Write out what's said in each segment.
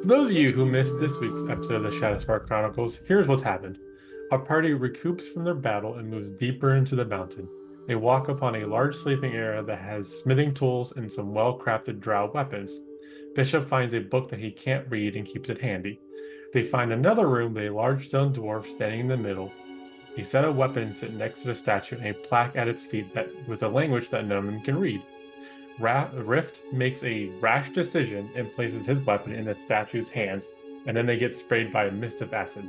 For those of you who missed this week's episode of the Shadowspark Chronicles, here's what's happened. Our party recoups from their battle and moves deeper into the mountain. They walk upon a large sleeping area that has smithing tools and some well-crafted drow weapons. Bishop finds a book that he can't read and keeps it handy. They find another room with a large stone dwarf standing in the middle. A set of weapons sit next to the statue and a plaque at its feet that with a language that none of them can read. Rift makes a rash decision and places his weapon in the statue's hands, and then they get sprayed by a mist of acid.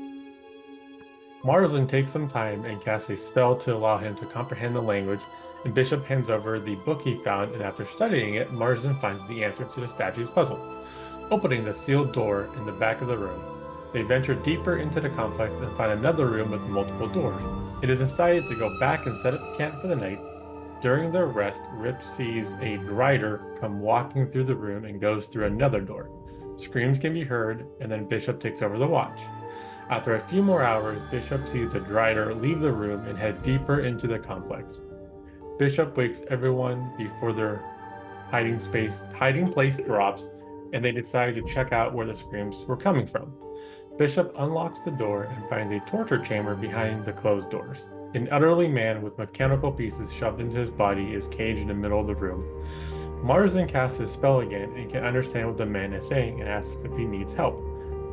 Marzin takes some time and casts a spell to allow him to comprehend the language, and Bishop hands over the book he found, and after studying it, Marzin finds the answer to the statue's puzzle. Opening the sealed door in the back of the room, they venture deeper into the complex and find another room with multiple doors. It is decided to go back and set up camp for the night. During their rest, Rift sees a rider come walking through the room and goes through another door. Screams can be heard, and then Bishop takes over the watch. After a few more hours, Bishop sees the Drider leave the room and head deeper into the complex. Bishop wakes everyone before their hiding place drops, and they decide to check out where the screams were coming from. Bishop unlocks the door and finds a torture chamber behind the closed doors. An elderly man with mechanical pieces shoved into his body is caged in the middle of the room. Marzin casts his spell again and can understand what the man is saying and asks if he needs help.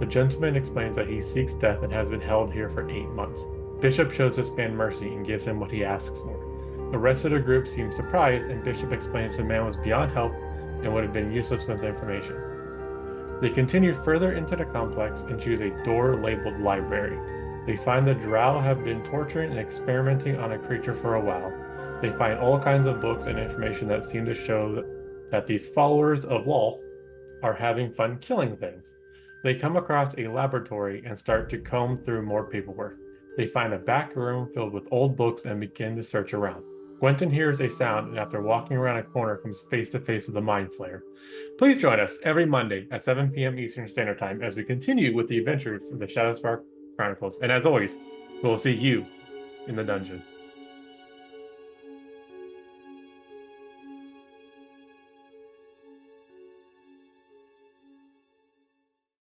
The gentleman explains that he seeks death and has been held here for 8 months. Bishop shows this man mercy and gives him what he asks for. The rest of the group seems surprised, and Bishop explains the man was beyond help and would have been useless with the information. They continue further into the complex and choose a door labeled library. They find the drow have been torturing and experimenting on a creature for a while. They find all kinds of books and information that seem to show that these followers of Lolth are having fun killing things. They come across a laboratory and start to comb through more paperwork. They find a back room filled with old books and begin to search around. Quentin hears a sound and after walking around a corner comes face to face with a mind flayer. Please join us every Monday at 7 p.m. Eastern Standard Time as we continue with the adventures of the Shadowspark Chronicles. And as always, we'll see you in the dungeon.